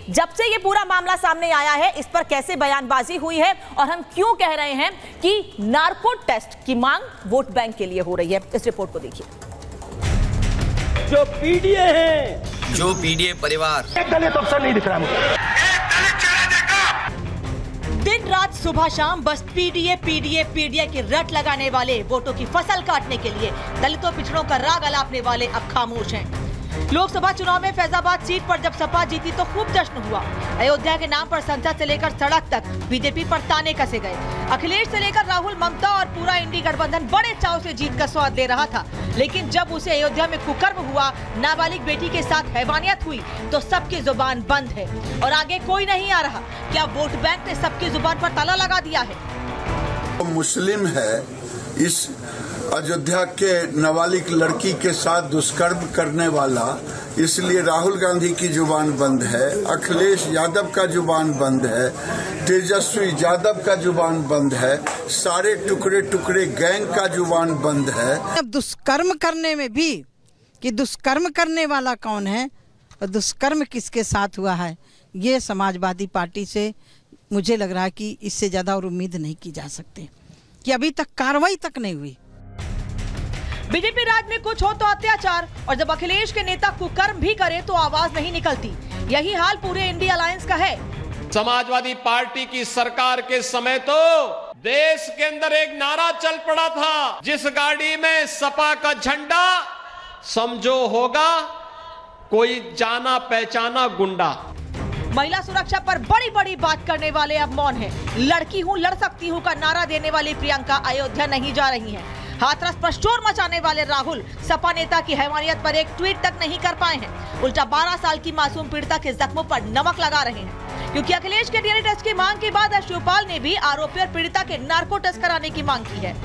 जब से ये पूरा मामला सामने आया है, इस पर कैसे बयानबाजी हुई है और हम क्यों कह रहे हैं कि नार्को टेस्ट की मांग वोट बैंक के लिए हो रही है, इस रिपोर्ट को देखिए। जो पीडीए हैं, जो पीडीए परिवार, एक दलित अफसर नहीं दिख रहा मुझे। दिन रात सुबह शाम बस पीडीए पीडीए पीडीए की रट लगाने वाले, वोटों की फसल काटने के लिए दलितों पिछड़ों का राग अलापने वाले अब खामोश हैं। लोकसभा चुनाव में फैजाबाद सीट पर जब सपा जीती तो खूब जश्न हुआ। अयोध्या के नाम पर संसद से लेकर सड़क तक बीजेपी पर ताने कसे गए। अखिलेश से लेकर राहुल, ममता और पूरा इंडी गठबंधन बड़े चाव से जीत का स्वाद ले रहा था, लेकिन जब उसे अयोध्या में कुकर्म हुआ, नाबालिग बेटी के साथ हैवानियत हुई, तो सबकी जुबान बंद है और आगे कोई नहीं आ रहा। क्या वोट बैंक ने सबकी जुबान पर ताला लगा दिया है? तो मुस्लिम है, इस अयोध्या के नाबालिग लड़की के साथ दुष्कर्म करने वाला, इसलिए राहुल गांधी की जुबान बंद है, अखिलेश यादव का जुबान बंद है, तेजस्वी यादव का जुबान बंद है, सारे टुकड़े टुकड़े गैंग का जुबान बंद है। अब दुष्कर्म करने में भी कि दुष्कर्म करने वाला कौन है और दुष्कर्म किसके साथ हुआ है, ये समाजवादी पार्टी से मुझे लग रहा है कि इससे ज्यादा और उम्मीद नहीं की जा सकती कि अभी तक कार्रवाई तक नहीं हुई। बीजेपी राज में कुछ हो तो अत्याचार, और जब अखिलेश के नेता कुकर्म भी करे तो आवाज नहीं निकलती। यही हाल पूरे इंडिया अलायंस का है। समाजवादी पार्टी की सरकार के समय तो देश के अंदर एक नारा चल पड़ा था, जिस गाड़ी में सपा का झंडा समझो होगा कोई जाना पहचाना गुंडा। महिला सुरक्षा पर बड़ी बड़ी बात करने वाले अब मौन है। लड़की हूँ, लड़ सकती हूँ का नारा देने वाली प्रियंका अयोध्या नहीं जा रही हैं। हाथरस पर शोर मचाने वाले राहुल सपा नेता की हैवानियत पर एक ट्वीट तक नहीं कर पाए हैं, उल्टा 12 साल की मासूम पीड़िता के जख्मों पर नमक लगा रहे हैं। क्योंकि अखिलेश के डीएनए टेस्ट की मांग के बाद शिवपाल ने भी आरोपी और पीड़िता के नार्को टेस्ट कराने की मांग की है।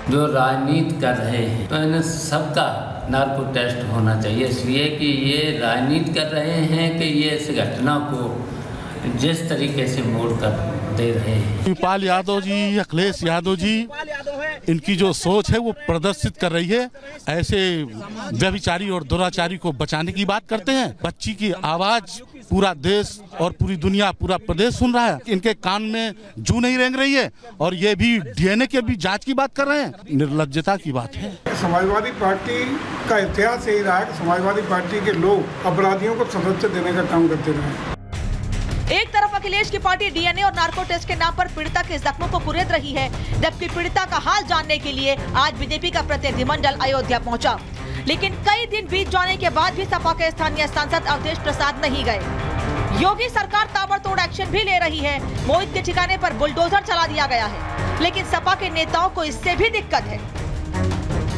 जो राजनीति कर रहे हैं तो इन्हें सबका नार्को टेस्ट होना चाहिए, इसलिए कि ये राजनीति कर रहे हैं कि ये इस घटना को जिस तरीके से मोड़ कर दे रहे हैं। शिवपाल यादव जी, अखिलेश यादव जी, इनकी जो सोच है वो प्रदर्शित कर रही है। ऐसे व्यभिचारी और दुराचारी को बचाने की बात करते हैं। बच्ची की आवाज पूरा देश और पूरी दुनिया, पूरा प्रदेश सुन रहा है। इनके कान में जू नहीं रेंग रही है और ये भी डीएनए के भी जांच की बात कर रहे हैं। निर्लज्जता की बात है। समाजवादी पार्टी का इतिहास यही रहा है कि समाजवादी पार्टी के लोग अपराधियों को सजा देने का काम करते रहे। एक तरफ अखिलेश की पार्टी डीएनए और नार्को टेस्ट के नाम पर पीड़िता के जख्मों को कुरेद रही है, जबकि पीड़िता का हाल जानने के लिए आज बीजेपी का प्रतिनिधिमंडल अयोध्या पहुंचा। लेकिन कई दिन बीत जाने के बाद भी सपा के स्थानीय सांसद अवधेश प्रसाद नहीं गए। योगी सरकार ताबड़तोड़ एक्शन भी ले रही है। मोहित के ठिकाने पर बुलडोजर चला दिया गया है, लेकिन सपा के नेताओं को इससे भी दिक्कत है।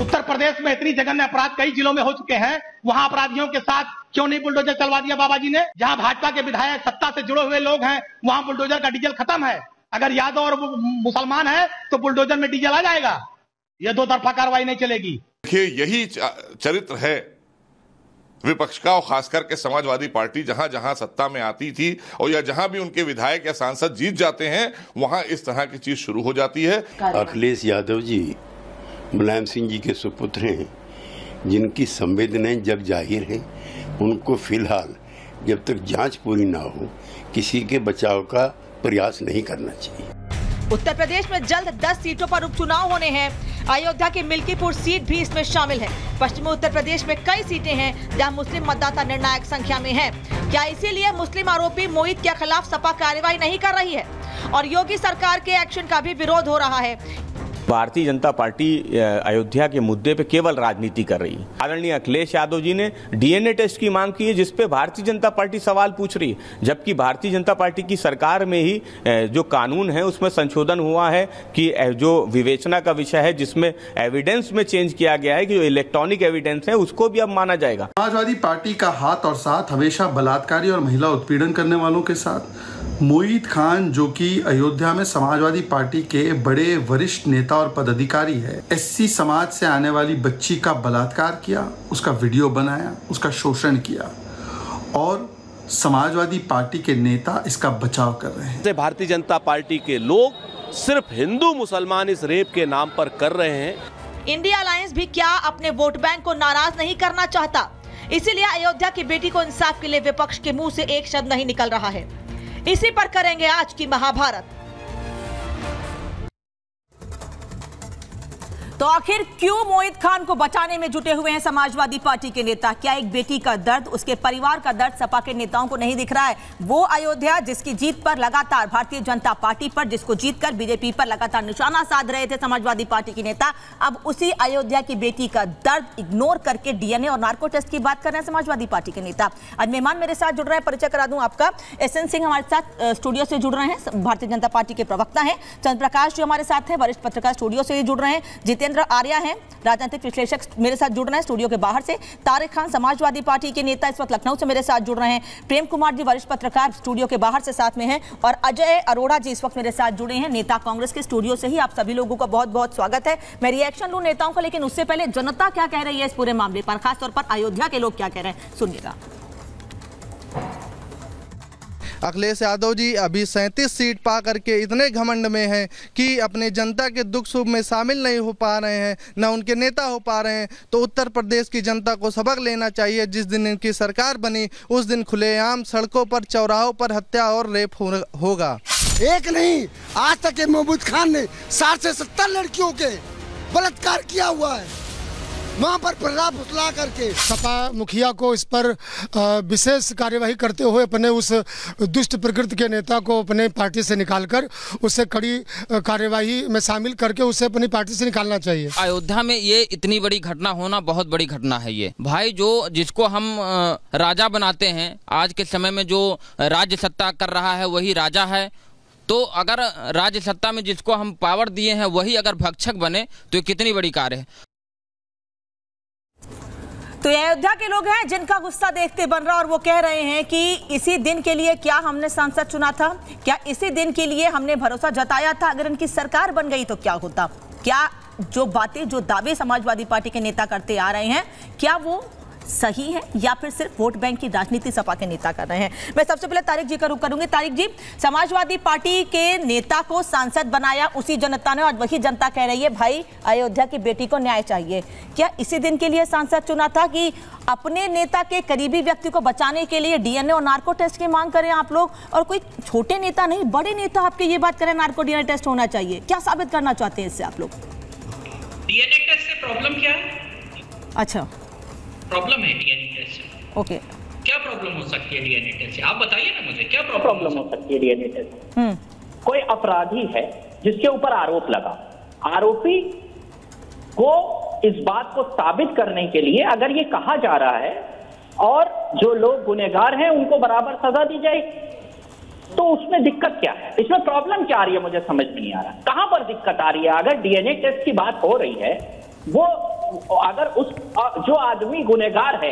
उत्तर प्रदेश में इतनी जघन्य अपराध कई जिलों में हो चुके हैं, वहां अपराधियों के साथ क्यों नहीं बुलडोजर चलवा दिया बाबा जी ने? जहां भाजपा के विधायक सत्ता से जुड़े हुए लोग हैं, वहां बुलडोजर का डीजल खत्म है। अगर यादव और मुसलमान है तो बुलडोजर में डीजल आ जाएगा। यह दो तरफा कार्रवाई नहीं चलेगी। देखिए, यही चरित्र है विपक्ष का, और खासकर के समाजवादी पार्टी जहां जहां सत्ता में आती थी और या जहां भी उनके विधायक या सांसद जीत जाते हैं, वहां इस तरह की चीज शुरू हो जाती है। अखिलेश यादव जी मुलायम सिंह जी के सुपुत्र हैं, जिनकी संवेदनाएं जब जाहिर हैं, उनको फिलहाल जब तक जांच पूरी ना हो किसी के बचाव का प्रयास नहीं करना चाहिए। उत्तर प्रदेश में जल्द 10 सीटों पर उपचुनाव होने हैं। अयोध्या की मिल्कीपुर सीट भी इसमें शामिल है। पश्चिमी उत्तर प्रदेश में कई सीटें हैं जहां मुस्लिम मतदाता निर्णायक संख्या में हैं। क्या इसीलिए मुस्लिम आरोपी मोहित के खिलाफ सपा कार्रवाई नहीं कर रही है और योगी सरकार के एक्शन का भी विरोध हो रहा है? भारतीय जनता पार्टी अयोध्या के मुद्दे पे केवल राजनीति कर रही है। आदरणीय अखिलेश यादव जी ने डीएनए टेस्ट की मांग की है, जिस पे भारतीय जनता पार्टी सवाल पूछ रही है, जबकि भारतीय जनता पार्टी की सरकार में ही जो कानून है उसमें संशोधन हुआ है कि जो विवेचना का विषय है, जिसमें एविडेंस में चेंज किया गया है कि जो इलेक्ट्रॉनिक एविडेंस है उसको भी अब माना जाएगा। समाजवादी पार्टी का हाथ और साथ हमेशा बलात्कारी और महिला उत्पीड़न करने वालों के साथ। मोहित खान, जो कि अयोध्या में समाजवादी पार्टी के बड़े वरिष्ठ नेता और पदाधिकारी है, एससी समाज से आने वाली बच्ची का बलात्कार किया, उसका वीडियो बनाया, उसका शोषण किया और समाजवादी पार्टी के नेता इसका बचाव कर रहे हैं। भारतीय जनता पार्टी के लोग सिर्फ हिंदू मुसलमान इस रेप के नाम पर कर रहे हैं। इंडिया अलायंस भी क्या अपने वोट बैंक को नाराज नहीं करना चाहता? इसीलिए अयोध्या की बेटी को इंसाफ के लिए विपक्ष के मुंह से एक शब्द नहीं निकल रहा है। इसी पर करेंगे आज की महाभारत। तो आखिर क्यों मोहित खान को बचाने में जुटे हुए हैं समाजवादी पार्टी के नेता? क्या एक बेटी का दर्द, उसके परिवार का दर्द सपा के नेताओं को नहीं दिख रहा है? वो अयोध्या जिसकी जीत पर लगातार भारतीय जनता पार्टी पर, जिसको जीतकर बीजेपी पर लगातार निशाना साध रहे थे समाजवादी पार्टी के नेता, अब उसी अयोध्या की बेटी का दर्द इग्नोर करके डीएनए और नार्को टेस्ट की बात कर रहे हैं समाजवादी पार्टी के नेता। आज मेहमान मेरे साथ जुड़ रहे हैं, परिचय करा दूं आपका। SN सिंह हमारे साथ स्टूडियो से जुड़ रहे हैं, भारतीय जनता पार्टी के प्रवक्ता हैं। चंद्रप्रकाश जी हमारे साथ हैं, वरिष्ठ पत्रकार स्टूडियो से जुड़ रहे हैं। जितेंद्र आर्या हैं, राजनीतिक विश्लेषक मेरे साथ जुड़ रहे हैं स्टूडियो के बाहर से। तारिक खान समाजवादी पार्टी के नेता इस वक्त लखनऊ से मेरे साथ जुड़ रहे हैं। प्रेम कुमार जी वरिष्ठ पत्रकार स्टूडियो के बाहर से साथ में हैं, और अजय अरोड़ा जी इस वक्त मेरे साथ जुड़े हैं नेता कांग्रेस के स्टूडियो से ही। आप सभी लोगों का बहुत बहुत स्वागत है। मैं रिएक्शन लूं नेताओं का, लेकिन उससे पहले जनता क्या कह रही है इस पूरे मामले पर, खासतौर पर अयोध्या के लोग क्या कह रहे हैं, सुनिएगा। अखिलेश यादव जी अभी 37 सीट पा करके इतने घमंड में हैं कि अपने जनता के दुख सुख में शामिल नहीं हो पा रहे हैं, न उनके नेता हो पा रहे हैं। तो उत्तर प्रदेश की जनता को सबक लेना चाहिए। जिस दिन इनकी सरकार बनी उस दिन खुलेआम सड़कों पर, चौराहों पर हत्या और रेप होगा। एक नहीं, आज तक ये मोहित खान ने 60 से 70 लड़कियों के बलात्कार किया हुआ है, वहाँ पर प्रलाप फुसला करके। सपा मुखिया को इस पर विशेष कार्यवाही करते हुए अपने उस दुष्ट प्रकृति के नेता को अपने पार्टी से निकालकर उसे कड़ी कार्यवाही में शामिल करके उसे अपनी पार्टी से निकालना चाहिए। अयोध्या में ये इतनी बड़ी घटना होना बहुत बड़ी घटना है। ये भाई जो जिसको हम राजा बनाते हैं, आज के समय में जो राज्य सत्ता कर रहा है वही राजा है। तो अगर राज्य सत्ता में जिसको हम पावर दिए हैं वही अगर भक्षक बने तो ये कितनी बड़ी कार्य है। तो ये अयोध्या के लोग हैं जिनका गुस्सा देखते बन रहा, और वो कह रहे हैं कि इसी दिन के लिए क्या हमने सांसद चुना था? क्या इसी दिन के लिए हमने भरोसा जताया था? अगर इनकी सरकार बन गई तो क्या होता? क्या जो बातें, जो दावे समाजवादी पार्टी के नेता करते आ रहे हैं, क्या वो सही है या फिर सिर्फ वोट बैंक की राजनीति सपा के नेता कर रहे हैं? मैं सबसे पहले तारिक जी का रुख करूंगी। तारिक जी, समाजवादी पार्टी के नेता को सांसद बनाया उसी जनता ने, और वही जनता कह रही है भाई अयोध्या की बेटी को न्याय चाहिए। क्या इसी दिन के लिए सांसद चुना था कि अपने नेता के करीबी व्यक्ति को बचाने के लिए डीएनए और नार्को टेस्ट की मांग करें आप लोग? और कोई छोटे नेता नहीं, बड़े नेता आपके ये बात करें नार्को डीएनए टेस्ट होना चाहिए। क्या साबित करना चाहते हैं इससे आप लोग? डीएनए टेस्ट से प्रॉब्लम क्या है? अच्छा, प्रॉब्लम है डीएनए टेस्ट से। ओके, क्या प्रॉब्लम हो सकती है डीएनए टेस्ट से? आप बताइए ना मुझे, क्या प्रॉब्लम हो सकती है डीएनए टेस्ट? कोई अपराधी है जिसके ऊपर आरोप लगा, आरोपी को इस बात को साबित करने के लिए अगर ये कहा जा रहा है और जो लोग गुनहगार हैं उनको बराबर सजा दी जाए, तो उसमें दिक्कत क्या है? इसमें प्रॉब्लम क्या आ रही है? मुझे समझ में नहीं आ रहा कहां पर दिक्कत आ रही है। अगर डीएनए टेस्ट की बात हो रही है, वो अगर उस जो आदमी गुनहगार है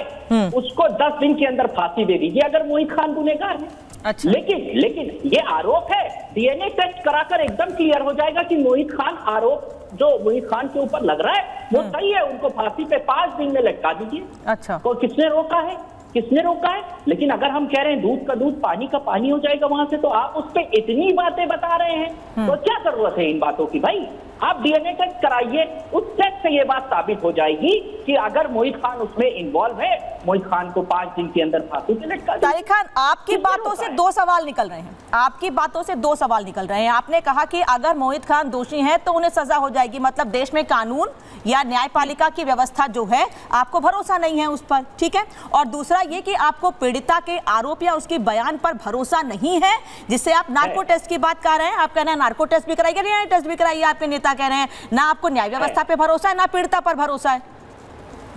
उसको 10 दिन के अंदर फांसी दे दीजिए अगर मोहित खान गुनहगार है। अच्छा। लेकिन ये आरोप है, डीएनए टेस्ट कराकर एकदम क्लियर हो जाएगा कि मोहित खान, आरोप जो मोहित खान के ऊपर लग रहा है वो सही है, उनको फांसी पे 5 दिन में लटका दीजिए। अच्छा, तो किसने रोका है? किसने रोका है? लेकिन अगर हम कह रहे हैं दूध का दूध पानी का पानी हो जाएगा वहां से, तो आप उस पर इतनी बातें बता रहे हैं, तो क्या जरूरत है इन बातों की? भाई आप डीएनए टेस्ट कराइए, उस टेस्ट से ये बात साबित हो जाएगी कि अगर मोहित खान उसमें इन्वॉल्व है, मोहित खान को 5 दिन के अंदर फांसी पे लटका। तारिक खान, आपकी बातों से 2 सवाल निकल रहे हैं। आपकी बातों से 2 सवाल निकल रहे हैं। आपने कहा कि अगर मोहित खान दोषी हैं तो उन्हें सजा हो जाएगी, मतलब देश में कानून या न्यायपालिका की व्यवस्था जो है आपको भरोसा नहीं है उस पर, ठीक है। और दूसरा ये कि आपको पीड़िता के आरोप या उसके बयान पर भरोसा नहीं है, जिससे आप नार्को टेस्ट की बात कर रहे हैं। आप कह रहे हैं नार्को टेस्ट भी कराइए, न्याय टेस्ट भी कराइए, आपके नेता कह रहे हैं। ना आपको न्याय व्यवस्था पे भरोसा है, ना पीड़िता पर भरोसा है।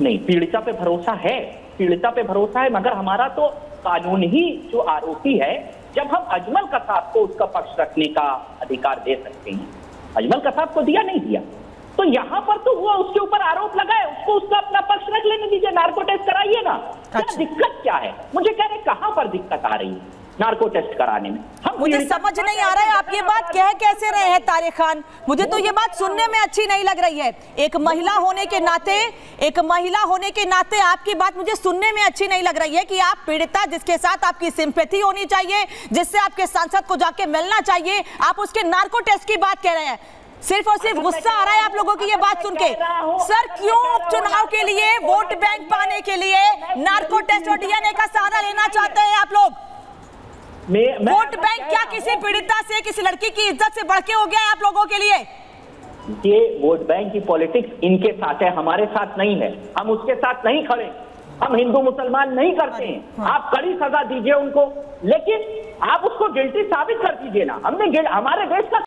नहीं, पीड़िता पे भरोसा है, पीड़िता पे भरोसा है, मगर हमारा तो कानून ही जो आरोपी है, जब हम अजमल कसाब को उसका पक्ष रखने का अधिकार दे सकते हैं, अजमल कसाब को दिया नहीं दिया, तो यहाँ पर तो वो उसके ऊपर आरोप लगा है, उसको उसका अपना पक्ष रख लेने दीजिए, नार्को टेस्ट कराइए ना। क्या दिक्कत क्या है? मुझे कह रहे कहां पर दिक्कत आ रही है नार्को टेस्ट कराने में? मुझे समझ नहीं आ रहा है आप ये बात कह कैसे रहे हैं तारिक खान। मुझे तो ये बात सुनने में अच्छी नहीं लग रही है। एक महिला होने के नाते आपकी बात मुझे सुनने में अच्छी नहीं लग रही है कि आप पीड़िता जिसके साथ आपकी सिंपैथी होनी चाहिए, जिससे आपके सांसद को जाके मिलना चाहिए, आप उसके नार्को टेस्ट की बात कह रहे हैं। सिर्फ और सिर्फ गुस्सा आ रहा है आप लोगों की ये बात सुन के। सर क्यों चुनाव के लिए वोट बैंक पाने के लिए नार्को टेस्ट और डीएनए का सहारा लेना चाहते हैं आप लोग? वोट बैंक क्या किसी पीड़िता से, किसी लड़की की इज्जत से बढ़ के हो गया है आप लोगों के लिए? ये वोट बैंक की पॉलिटिक्स इनके साथ है, हमारे साथ नहीं है। हम उसके साथ नहीं खड़े, हम हिंदू मुसलमान नहीं करते हैं। आप कड़ी सजा दीजिए उनको, लेकिन आप उसको गिल्टी साबित कर दीजिए ना। हमारे देश का